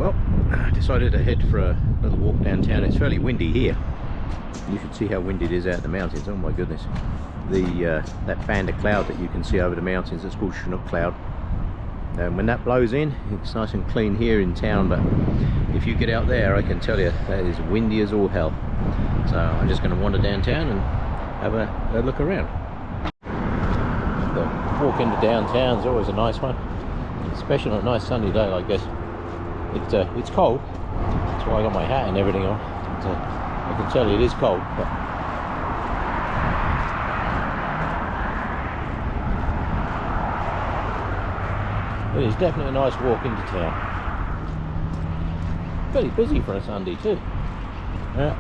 Well, I decided to head for a little walk downtown. It's fairly windy here. You should see how windy it is out in the mountains. Oh my goodness. That band of cloud that you can see over the mountains, it's called Chinook cloud. And when that blows in, it's nice and clean here in town, but if you get out there, I can tell you that is windy as all hell. So I'm just going to wander downtown and have a look around. The walk into downtown is always a nice one, especially on a nice sunny day like this. It's cold, that's why I got my hat and everything on. I can tell you it is cold, but it is definitely a nice walk into town. Fairly busy for a Sunday too. Yeah.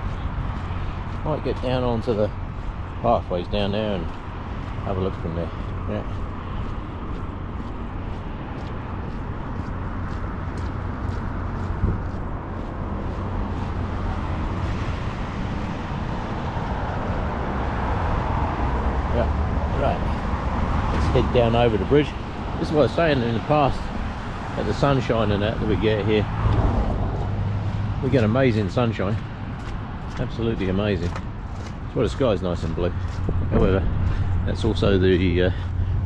Might get down onto the pathways down there and have a look from there. Yeah. Right, let's head down over the bridge. This is what I was saying in the past, at the sunshine and that we get here. We get amazing sunshine, absolutely amazing. That's why the sky's nice and blue. However, that's also the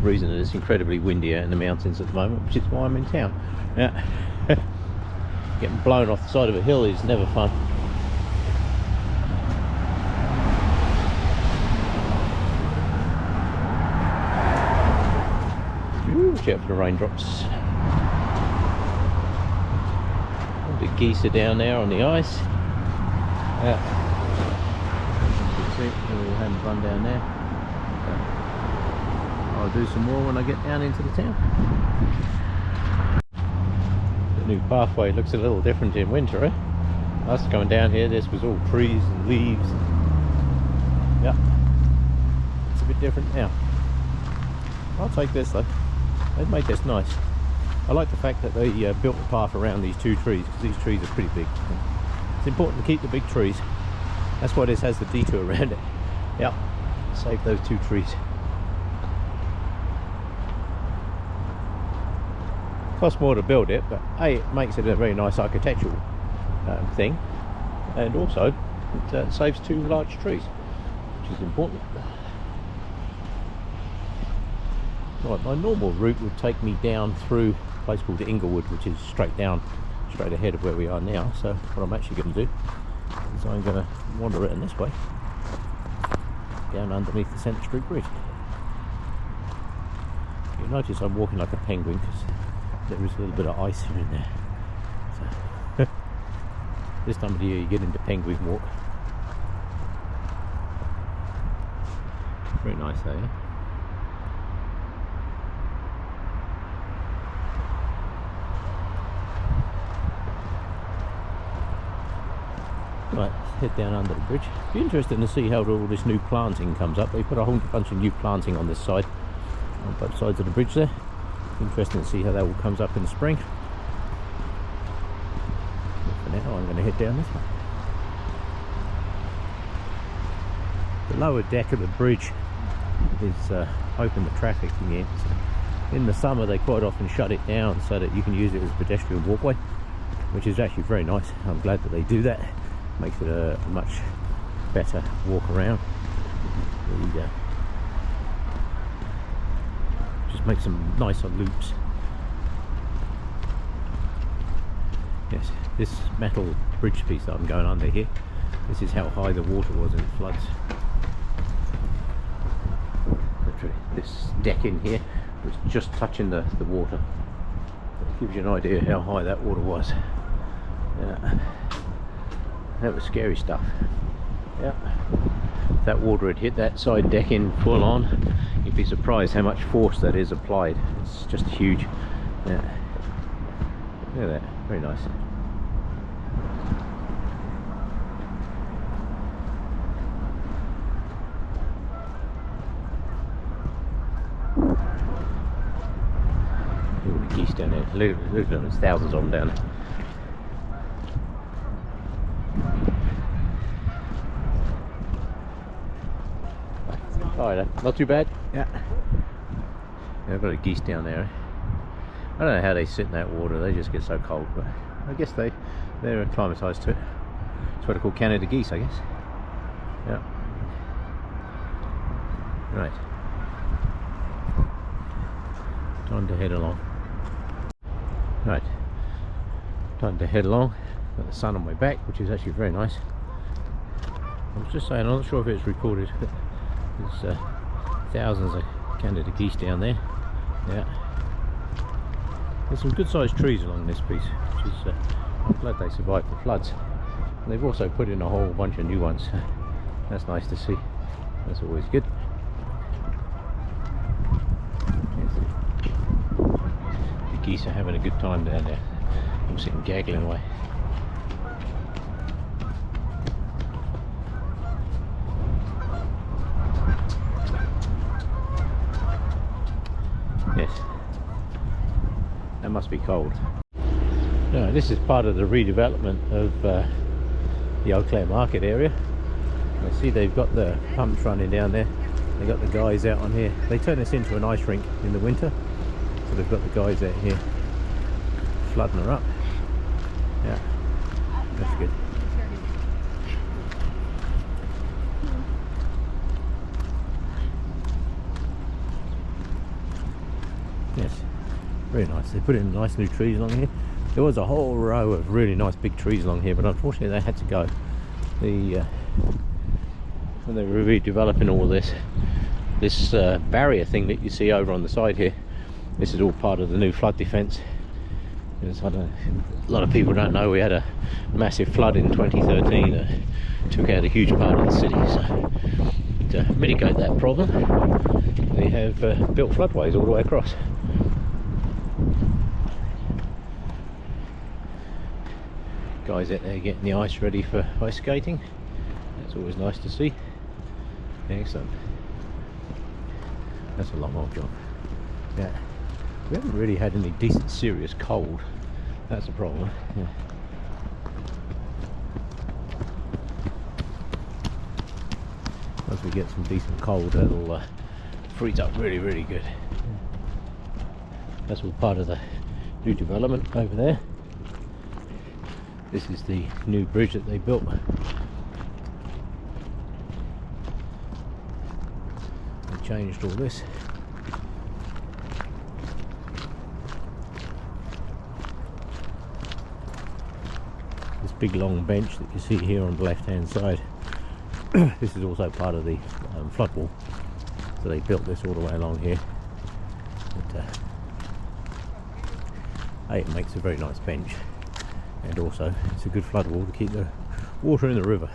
reason that it's incredibly windy out in the mountains at the moment, which is why I'm in town. Yeah. Getting blown off the side of a hill is never fun. Watch out for the raindrops. The geese are down there on the ice. Yeah. You can see we're all having fun down there. I'll do some more when I get down into the town. The new pathway looks a little different in winter, eh? Us coming down here, this was all trees and leaves. Yeah. It's a bit different now. I'll take this though. They've made this nice. I like the fact that they built the path around these two trees, because these trees are pretty big. It's important to keep the big trees. That's why this has the detour around it. Yep, save those two trees. Costs more to build it, but A, it makes it a very nice architectural thing, and also it saves two large trees, which is important. Right, my normal route would take me down through a place called Inglewood, which is straight ahead of where we are now. So what I'm actually going to do is I'm going to wander around this way, down underneath the Centre Street Bridge. You'll notice I'm walking like a penguin because there is a little bit of ice here and there. So this time of the year you get into penguin walk. Very nice though, yeah? Right, head down under the bridge. Be interesting to see how all this new planting comes up. They put a whole bunch of new planting on this side, on both sides of the bridge there. Interesting to see how that all comes up in the spring. But for now I'm going to head down this way. The lower deck of the bridge is open to traffic again. So in the summer they quite often shut it down so that you can use it as a pedestrian walkway, which is actually very nice. I'm glad that they do that. Makes it a much better walk around. Just make some nicer loops. Yes, this metal bridge piece that I'm going under here, this is how high the water was in floods. This deck in here was just touching the water. It gives you an idea how high that water was. Yeah. That was scary stuff. Yeah. If that water had hit that side deck in full on, you'd be surprised how much force that is applied. It's just huge. Yeah. Look at that. Very nice. Look at the geese down there. Look at them. There's thousands of them down there. Alright, not too bad. Yeah. I've got a geese down there. I don't know how they sit in that water. They just get so cold. But I guess they're acclimatised to it. That's what they're called, Canada geese, I guess. Yeah. Right. Time to head along. Right. Time to head along. Got the sun on my back, which is actually very nice. I was just saying, I'm not sure if it's recorded, but there's thousands of Canada geese down there. Yeah. There's some good sized trees along this piece, which is, I'm glad they survived the floods. And they've also put in a whole bunch of new ones. That's nice to see. That's always good. The geese are having a good time down there. I'm sitting gaggling away. Yes. That must be cold. No, this is part of the redevelopment of the Eau Claire market area. I see they've got the pumps running down there. They've got the guys out on here. They turn this into an ice rink in the winter. So they've got the guys out here flooding her up. Yeah, that's good. Yes, very nice. They put in nice new trees along here. There was a whole row of really nice big trees along here, but unfortunately they had to go. When they were redeveloping all this barrier thing that you see over on the side here, this is all part of the new flood defence. A lot of people don't know we had a massive flood in 2013 that took out a huge part of the city. So to mitigate that problem, they have built floodways all the way across. Guys out there getting the ice ready for ice skating. That's always nice to see. Excellent. That's a long old job. Yeah. We haven't really had any decent serious cold. That's a problem. Yeah. Once we get some decent cold, that'll freeze up really, really good. That's all part of the new development over there. This is the new bridge that they built. They changed all this. This big long bench that you see here on the left hand side. This is also part of the flood wall. So they built this all the way along here. But, it makes a very nice bench. And also it's a good flood wall to keep the water in the river.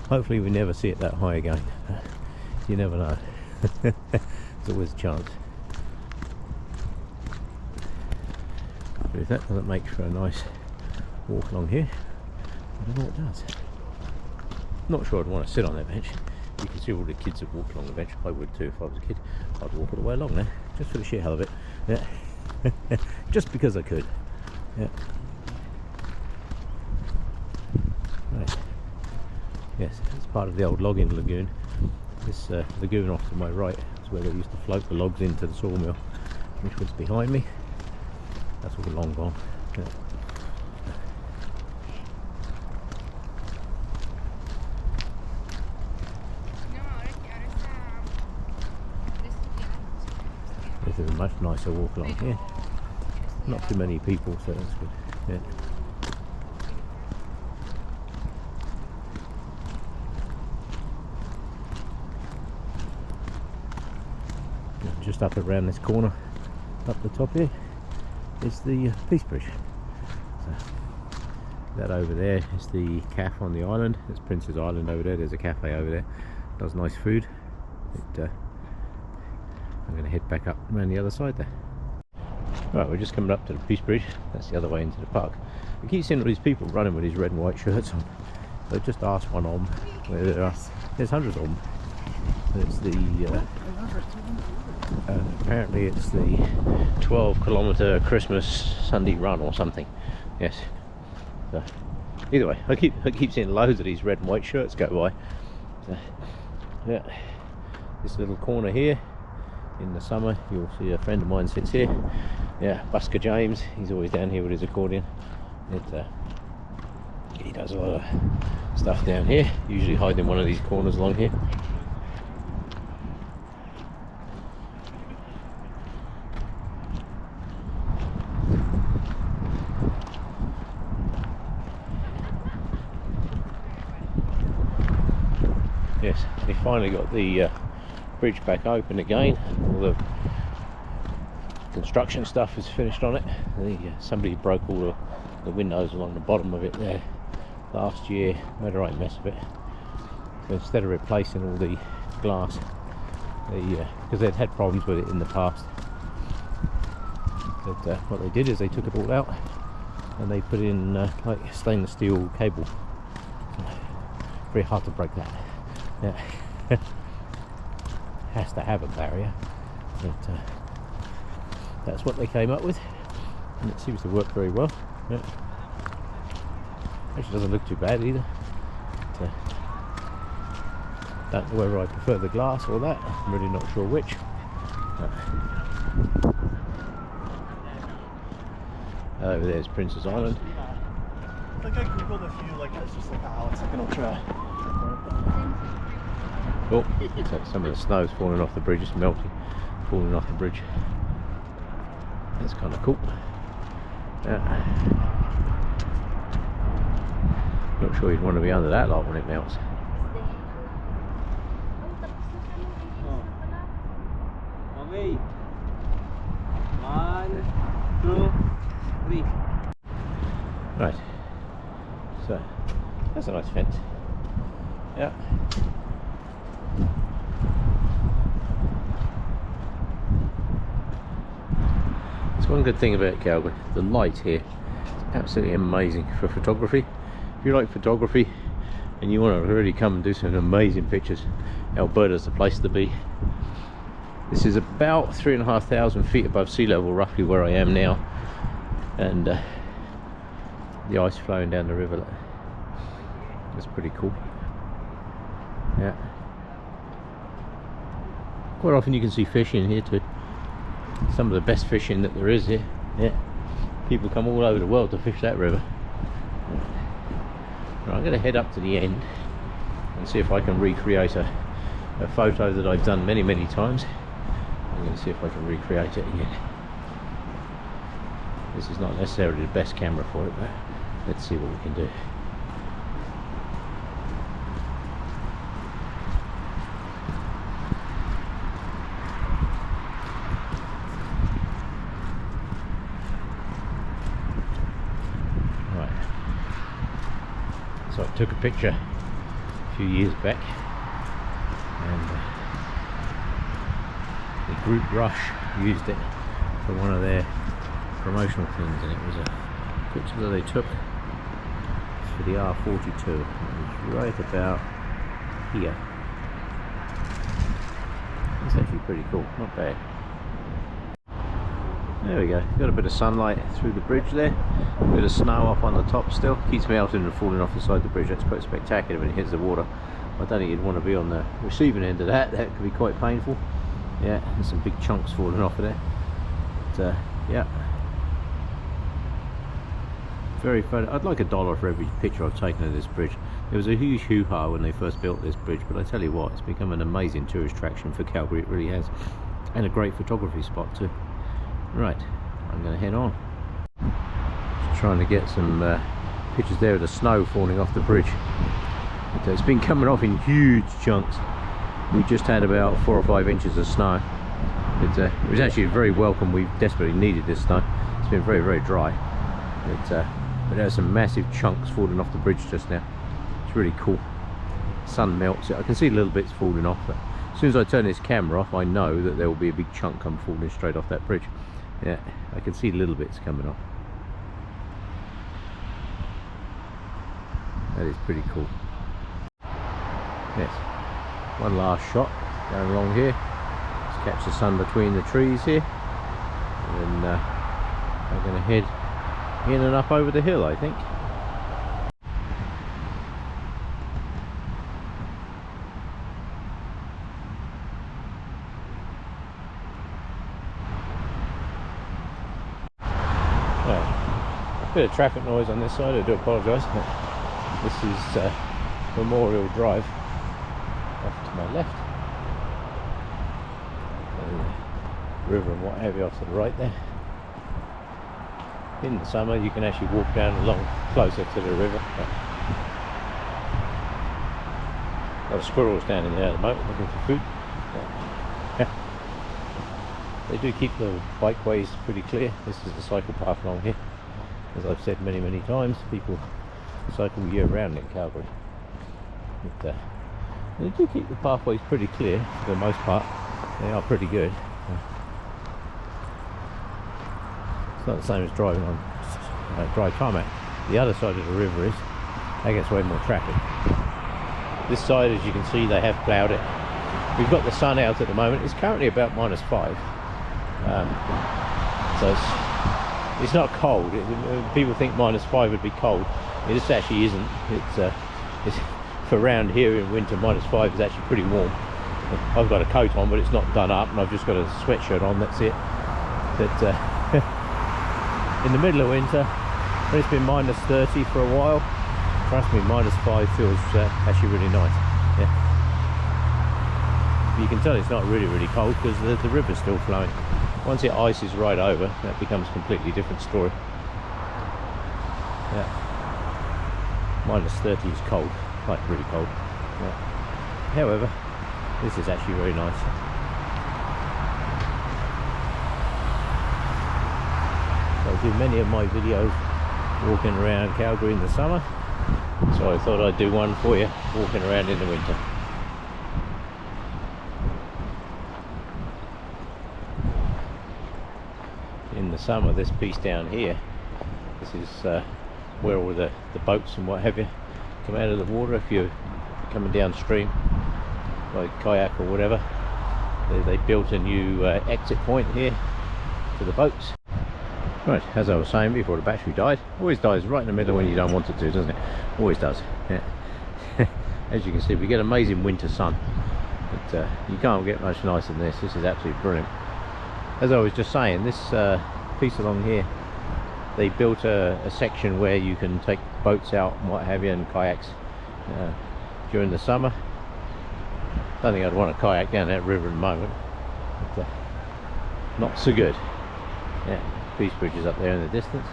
Hopefully we never see it that high again. You never know. There's always a chance. But if that doesn't make for a nice walk along here, I don't know what does. Not sure I'd want to sit on that bench. You can see all the kids that walk along the bench. I would too if I was a kid. I'd walk all the way along there, just for the sheer hell of it. Yeah. Just because I could. Yeah. Right. Yes, it's part of the old logging lagoon. This lagoon off to my right is where they used to float the logs into the sawmill, which was behind me. That's all long gone. Yeah. This is a much nicer walk along here. Not too many people, so that's good. Yeah. Just up around this corner, up the top here, is the Peace Bridge. So that over there is the cafe on the island. It's Prince's Island over there. There's a cafe over there. Does nice food. I'm going to head back up around the other side there. Right, we're just coming up to the Peace Bridge. That's the other way into the park. We keep seeing all these people running with these red and white shirts on. So just ask one of them where there are. There's hundreds of them. It's the apparently it's the 12-kilometer Christmas Sunday run or something. Yes. So either way, I keep seeing loads of these red and white shirts go by. So, yeah. This little corner here. In the summer, you'll see a friend of mine sits here. Yeah, Busker James. He's always down here with his accordion. He does a lot of stuff down here, usually hiding in one of these corners along here. Yes, they finally got the bridge back open again. All the construction stuff is finished on it. Somebody broke all the windows along the bottom of it there last year, made a right mess of it. So instead of replacing all the glass, because they'd had problems with it in the past, but what they did is they took it all out and they put in like stainless steel cable. Very hard to break that. Yeah. Has to have a barrier, but that's what they came up with, and it seems to work very well. Yeah. Actually doesn't look too bad either. But, don't know whether I prefer the glass or that. I'm really not sure which. Over there's Princess Island. I think I googled a few, like it's just like how it's like an ultra. Oh, so some of the snow's falling off the bridge, it's melting, falling off the bridge. That's kind of cool. Not sure you'd want to be under that lot when it melts. Okay. 1, 2, 3. Right. So that's a nice fence. Yeah. There's one good thing about Calgary, the light here is absolutely amazing for photography. If you like photography and you want to really come and do some amazing pictures, Alberta's the place to be. This is about 3,500 feet above sea level, roughly where I am now, and the ice flowing down the river. That's pretty cool. Yeah. Quite often you can see fish in here too. Some of the best fishing that there is here. Yeah. People come all over the world to fish that river. Right, I'm going to head up to the end and see if I can recreate a photo that I've done many times. I'm going to see if I can recreate it again. This is not necessarily the best camera for it, but let's see what we can do. So I took a picture a few years back, and the group Rush used it for one of their promotional things, and it was a picture that they took for the R42. It was right about here. It's actually pretty cool, not bad. There we go, got a bit of sunlight through the bridge there, a bit of snow up on the top still, keeps melting and falling off the side of the bridge. That's quite spectacular when it hits the water. I don't think you'd want to be on the receiving end of that, that could be quite painful. Yeah, there's some big chunks falling off of there. But yeah, very fun. I'd like $1 for every picture I've taken of this bridge. There was a huge hoo-ha when they first built this bridge, but I tell you what, it's become an amazing tourist attraction for Calgary, it really has, and a great photography spot too. Right, I'm going to head on. Just trying to get some pictures there of the snow falling off the bridge. But, it's been coming off in huge chunks. We just had about 4 or 5 inches of snow. It was actually very welcome. We desperately needed this snow. It's been very dry. But there's some massive chunks falling off the bridge just now. It's really cool. Sun melts it. I can see little bits falling off, but as soon as I turn this camera off, I know that there will be a big chunk come falling straight off that bridge. Yeah, I can see little bits coming off. That is pretty cool. Yes, one last shot going along here. Let's catch the sun between the trees here, and then I'm going to head in and up over the hill, I think. Bit of traffic noise on this side, I do apologise. This is Memorial Drive off to my left. River and what have you off to the right there. In the summer you can actually walk down along closer to the river. A lot of squirrels down in there at the moment looking for food. They do keep the bikeways pretty clear. This is the cycle path along here. As I've said many times, people cycle year round in Calgary. But, they do keep the pathways pretty clear for the most part. They are pretty good. It's not the same as driving on dry tarmac. The other side of the river is, that gets way more traffic. This side, as you can see, they have ploughed it. We've got the sun out at the moment. It's currently about -5. So it's not cold. People think -5 would be cold. It actually isn't. It's for around here in winter, -5 is actually pretty warm. I've got a coat on, but it's not done up, and I've just got a sweatshirt on. That's it. But in the middle of winter, when it's been -30 for a while, trust me, -5 feels actually really nice. Yeah. You can tell it's not really cold because the river's still flowing. Once it ices right over, that becomes a completely different story. Yeah. -30 is cold, like really cold. Yeah. However, this is actually very nice. I do many of my videos walking around Calgary in the summer, so I thought I'd do one for you walking around in the winter. In the summer, this piece down here, this is where all the boats and what have you come out of the water. If you're coming downstream by kayak or whatever, they built a new exit point here for the boats. Right, as I was saying before the battery died, always dies right in the middle when you don't want it to, doesn't it? Always does. Yeah. As you can see, we get amazing winter sun, but you can't get much nicer than this. This is absolutely brilliant. As I was just saying, this piece along here, they built a section where you can take boats out and what have you, and kayaks during the summer. Don't think I'd want a kayak down that river at the moment, but not so good. Yeah. Peace Bridge is up there in the distance.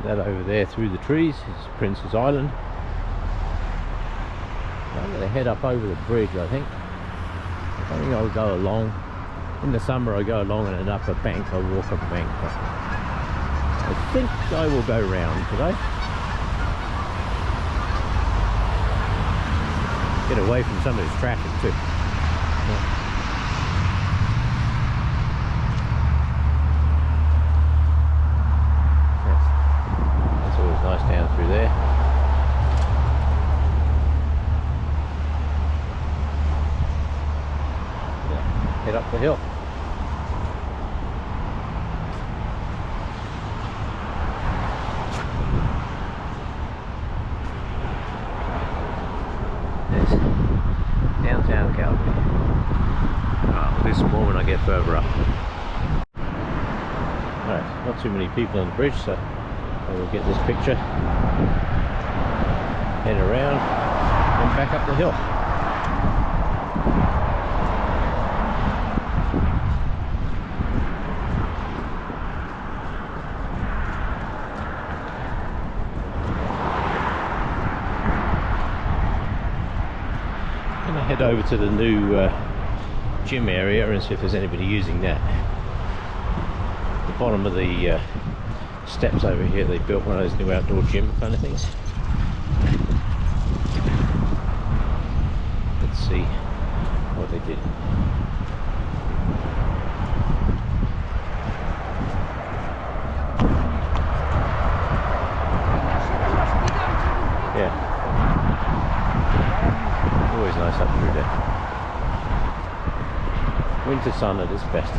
That over there through the trees is Prince's Island. I'm going to head up over the bridge, I think. I think I'll go along. In the summer I go along an upper bank, I walk up a bank. But I think I will go round today. Get away from some of this traffic too. Yeah. Yes. That's always nice down through there. Yeah. Head up the hill. Downtown Calgary. Oh, this more when I get further up. Alright, not too many people on the bridge, so I will get this picture. Head around and back up the hill. Head over to the new gym area and see if there's anybody using that. At the bottom of the steps over here, they built one of those new outdoor gym kind of things. Let's see what they did. Yeah. Always nice up through there. Winter sun at its best.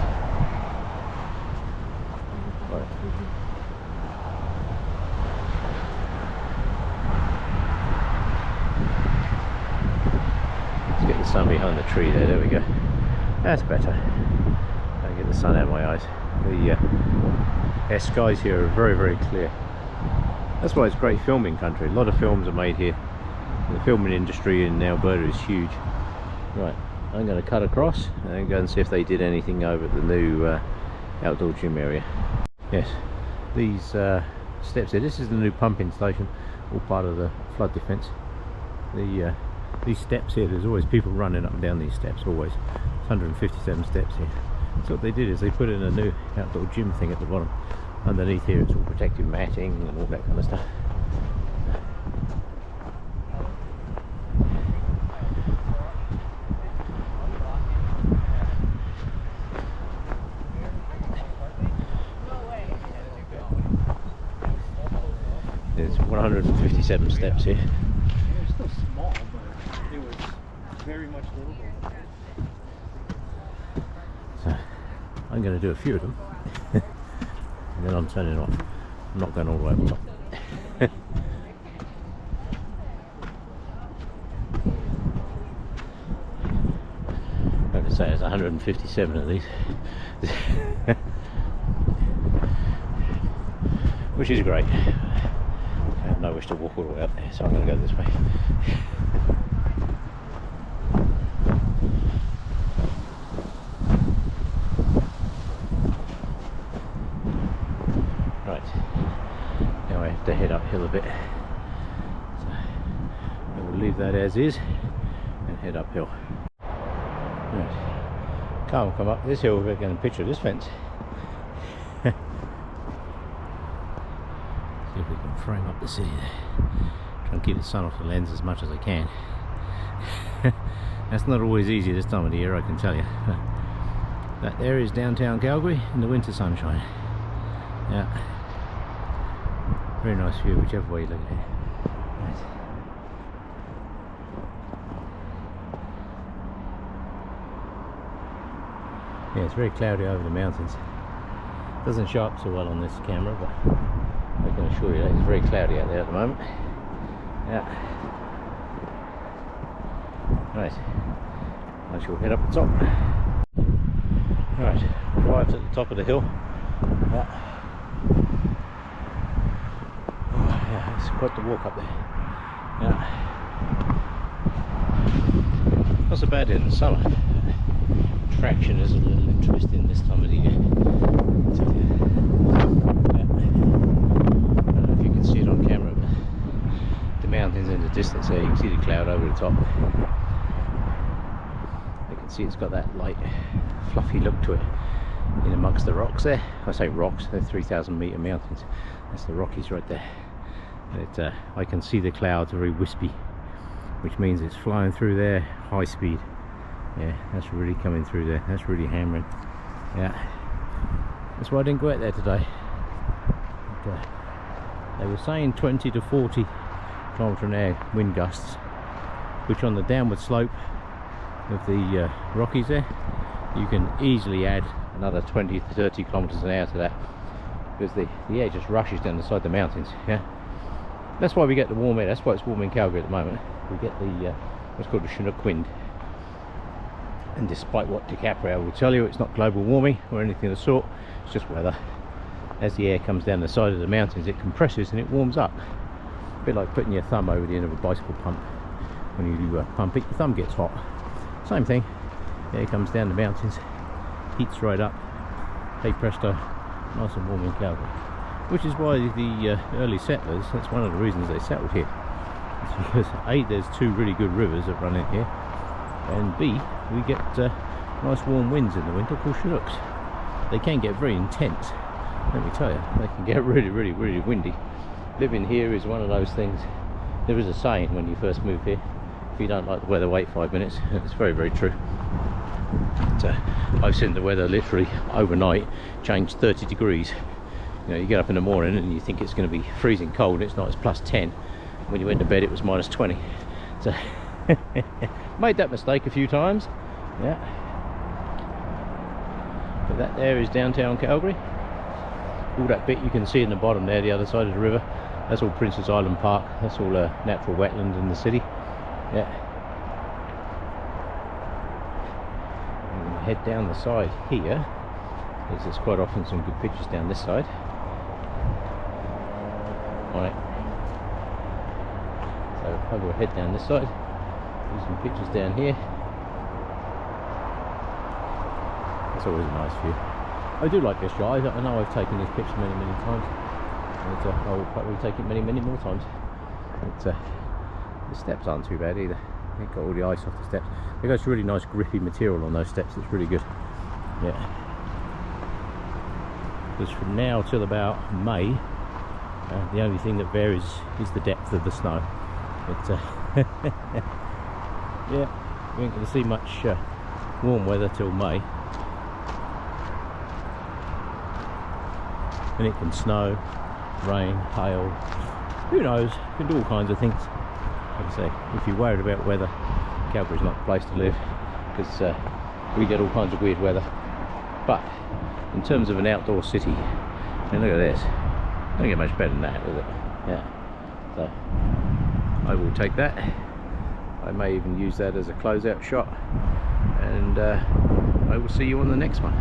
Right. Let's get the sun behind tree there. There we go. That's better. Don't get the sun out of my eyes. The skies here are very, very clear. That's why it's great filming country. A lot of films are made here. The filming industry in Alberta is huge. Right, I'm going to cut across and go and see if they did anything over at the new outdoor gym area. Yes, these steps here, this is the new pumping station, all part of the flood defence. These steps here, there's always people running up and down these steps, always. 157 steps here. So what they did is they put in a new outdoor gym thing at the bottom. Underneath here it's all protective matting and all that kind of stuff. There's 157 steps here. It's still small, but it was very much livable. So I'm going to do a few of them and then I'm turning off. I'm not going all the way up top. Like I say, there's 157 of these. Which is great. I have no wish to walk all the way up there, so I'm going to go this way. Right, now I have to head uphill a bit. So I will leave that as is and head uphill. Right. Can't come up this hill without getting a picture of this fence. See if we can frame up the city there. Try and keep the sun off the lens as much as I can. That's not always easy this time of the year, I can tell you. That there is downtown Calgary in the winter sunshine. Yeah. Very nice view, whichever way you look at it. Right. Yeah, it's very cloudy over the mountains. Doesn't show up so well on this camera, but I can assure you that it's very cloudy out there at the moment. Yeah. Right. I shall head up the top. Right. Arrived at the top of the hill. Yeah. Oh, yeah, it's quite the walk up there. Yeah. Not so bad in the summer. Traction is a little interesting this time of the year. So, yeah. I don't know if you can see it on camera, but the mountains in the distance there, you can see the cloud over the top. You can see it's got that light, fluffy look to it in amongst the rocks there. I say rocks, they're 3,000 metre mountains. That's the Rockies right there. I can see the clouds very wispy, which means it's flying through there high speed. Yeah, that's really coming through there. That's really hammering. Yeah, that's why I didn't go out there today. But, they were saying 20 to 40 km/h wind gusts, which on the downward slope of the Rockies there, you can easily add another 20 to 30 km/h to that, because the air just rushes down the side of the mountains. Yeah, that's why we get the warm air. That's why it's warm in Calgary at the moment. We get the what's called the Chinook wind. And despite what DiCaprio will tell you, it's not global warming or anything of the sort, it's just weather. As the air comes down the side of the mountains, it compresses and it warms up. A bit like putting your thumb over the end of a bicycle pump. When you pump it, your thumb gets hot. Same thing, air comes down the mountains, heats right up, hey presto, nice and warm in Calgary. Which is why the early settlers, that's one of the reasons they settled here. It's because A, there's two really good rivers that run in here, and B, we get nice warm winds in the winter called Chinooks. They can get very intense, let me tell you. They can get really, really, really windy. Living here is one of those things. There is a saying when you first move here, if you don't like the weather, wait 5 minutes. It's very, very true. But, I've seen the weather literally overnight change 30 degrees. You know, you get up in the morning and you think it's going to be freezing cold, it's not, it's plus 10. When you went to bed it was minus 20. So made that mistake a few times. Yeah, but that there is downtown Calgary. All that bit you can see in the bottom there, the other side of the river, that's all Princess Island Park. That's all natural wetland in the city. Yeah, head down the side here, because there's quite often some good pictures down this side. Right. So I will head down this side, do some pictures down here. It's always a nice view. I do like this shot. I know I've taken this picture many times, and I will probably take it many more times. But the steps aren't too bad either. They've got all the ice off the steps. They've got some really nice grippy material on those steps. It's really good. Yeah. Because from now till about May, the only thing that varies is the depth of the snow. But yeah, we ain't going to see much warm weather till May. And it can snow, rain, hail, who knows, it can do all kinds of things. Like I say, if you're worried about weather, Calgary's not the place to live, because we get all kinds of weird weather. But in terms of an outdoor city, I mean, look at this, don't get much better than that, does it? Yeah. So I will take that. I may even use that as a closeout shot, and I will see you on the next one.